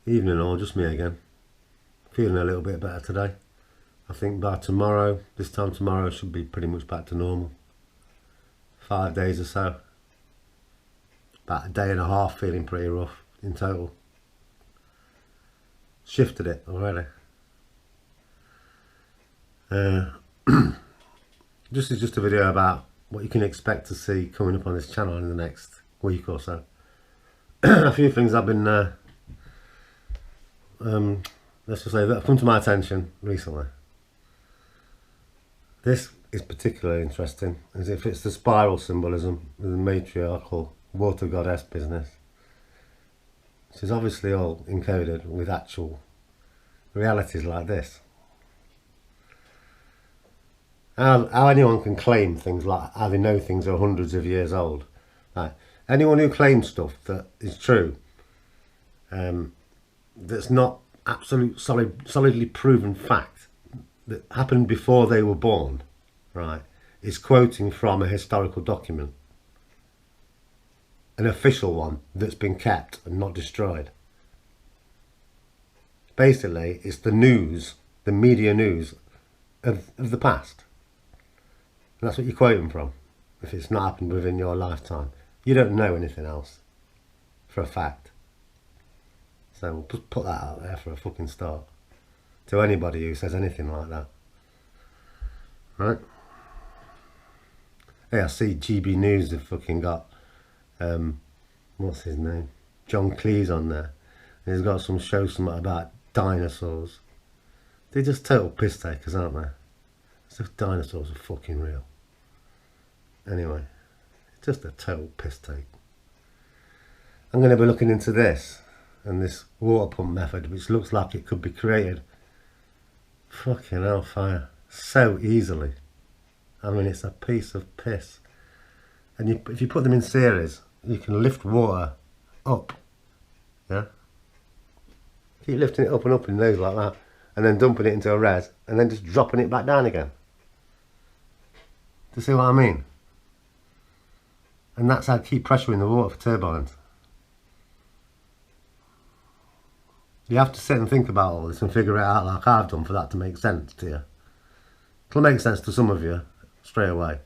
Evening all, just me again. Feeling a little bit better today. I think by tomorrow, this time tomorrow, should be pretty much back to normal. 5 days or so. About a day and a half feeling pretty rough in total. Shifted it already. This is just a video about what you can expect to see coming up on this channel in the next week or so. A few things I've been let's just say that have come to my attention recently. This is particularly interesting as if it's the spiral symbolism of the matriarchal water goddess business. This is obviously all encoded with actual realities like this. How anyone can claim things like how they know things are hundreds of years old. Like, anyone who claims stuff that is true, that's not absolute solidly proven fact that happened before they were born, right, is quoting from a historical document, an official one that's been kept and not destroyed. Basically, it's the news, the media news of the past. And that's what you're quoting from. If it's not happened within your lifetime, you don't know anything else for a fact. So we'll just put that out there for a fucking start to anybody who says anything like that. Right? Hey, I see GB News have fucking got what's his name, John Cleese on there, and he's got some show something about dinosaurs. They're just total piss takers, aren't they? As if dinosaurs are fucking real. Anyway, it's just a total piss take. I'm going to be looking into this and this water pump method, which looks like it could be created fucking hellfire so easily. I mean, it's a piece of piss. And if you put them in series, you can lift water up. Yeah? Keep lifting it up and up in those like that, and then dumping it into a res, and then just dropping it back down again. Do you see what I mean? And that's how to keep pressuring the water for turbines. You have to sit and think about all this and figure it out like I've done for that to make sense to you. It'll make sense to some of you straight away.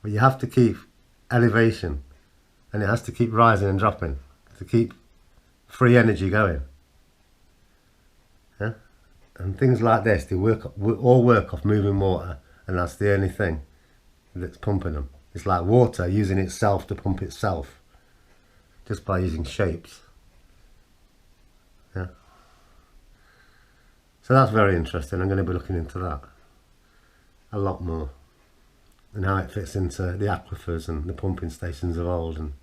But you have to keep elevation, and it has to keep rising and dropping to keep free energy going. Yeah? And things like this, they all work off moving water, and that's the only thing that's pumping them. It's like water using itself to pump itself, just by using shapes. Yeah. So that's very interesting. I'm going to be looking into that a lot more, and how it fits into the aquifers and the pumping stations of old, and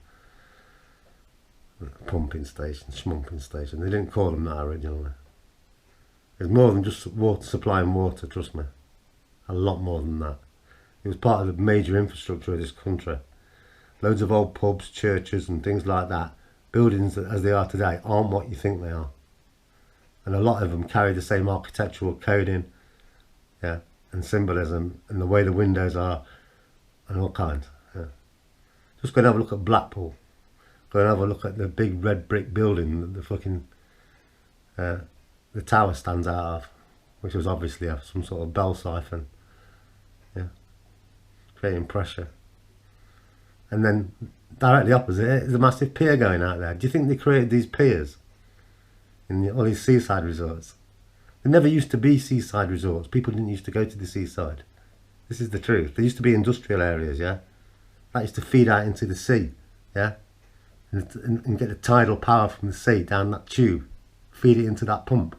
pumping stations, schmumping stations. They didn't call them that originally. It's more than just water, supplying water, trust me. A lot more than that. It was part of the major infrastructure of this country. Loads of old pubs, churches and things like that. Buildings that, as they are today, aren't what you think they are. And a lot of them carry the same architectural coding, yeah, and symbolism, and the way the windows are, and all kinds. Yeah. Just go and have a look at Blackpool. Go and have a look at the big red brick building that the fucking the tower stands out of, which was obviously some sort of bell siphon. Yeah, creating pressure. And then directly opposite is a massive pier going out there. Do you think they created these piers in all these seaside resorts? There never used to be seaside resorts. People didn't used to go to the seaside. This is the truth. There used to be industrial areas, yeah? That used to feed out into the sea, yeah? And get the tidal power from the sea down that tube, feed it into that pump.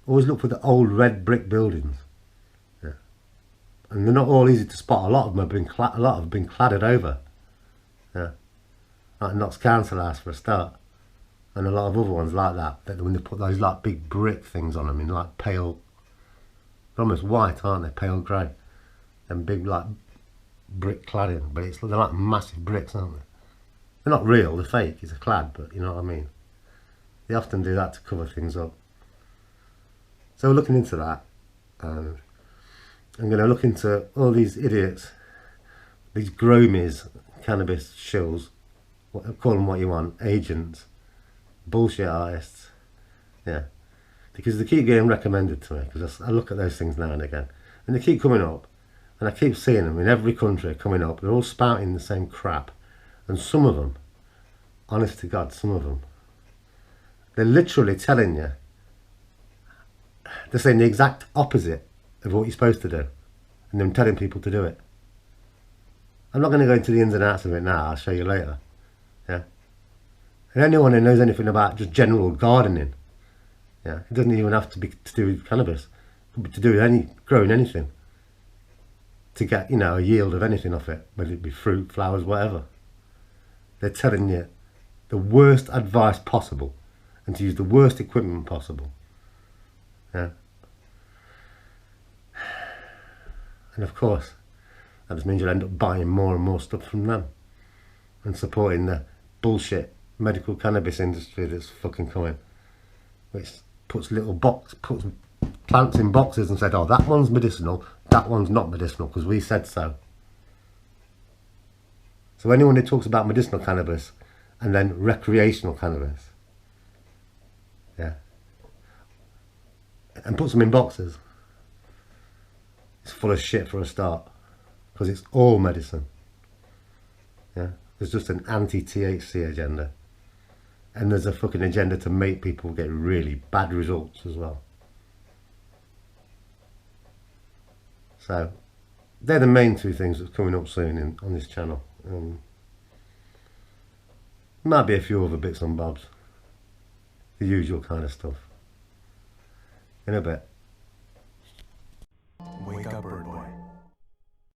Always look for the old red brick buildings. Yeah. And they're not all easy to spot. A lot of them have been cladded over. Yeah. Like Notts Council House for a start. And a lot of other ones like that. That when they put those like big brick things on them in like pale, they're almost white, aren't they? Pale grey. And big like brick cladding. But they're like massive bricks, aren't they? They're not real, they're fake. It's a clad, but you know what I mean. They often do that to cover things up. So we're looking into that, and I'm going to look into all these idiots, these gromies, cannabis shills, call them what you want, agents, bullshit artists, yeah, because they keep getting recommended to me, because I look at those things now and again, and they keep coming up, and I keep seeing them in every country coming up. They're all spouting the same crap, and some of them, honest to God, some of them, they're literally telling you, they're saying the exact opposite of what you're supposed to do, and then telling people to do it. I'm not going to go into the ins and outs of it now, I'll show you later. Yeah. And anyone who knows anything about just general gardening, yeah, it doesn't even have to be to do with cannabis. It could be to do with growing anything. To get, you know, a yield of anything off it, whether it be fruit, flowers, whatever. They're telling you the worst advice possible and to use the worst equipment possible. Yeah. And of course, that just means you'll end up buying more and more stuff from them and supporting the bullshit medical cannabis industry that's fucking coming, which puts plants in boxes and said, oh, that one's medicinal, that one's not medicinal because we said so. So anyone who talks about medicinal cannabis and then recreational cannabis, yeah, and puts them in boxes, it's full of shit for a start, because it's all medicine. Yeah, there's just an anti-THC agenda, and there's a fucking agenda to make people get really bad results as well. So they're the main two things that's coming up soon on this channel. Might be a few other bits and bobs, the usual kind of stuff. In a bit. Wake up, bird boy.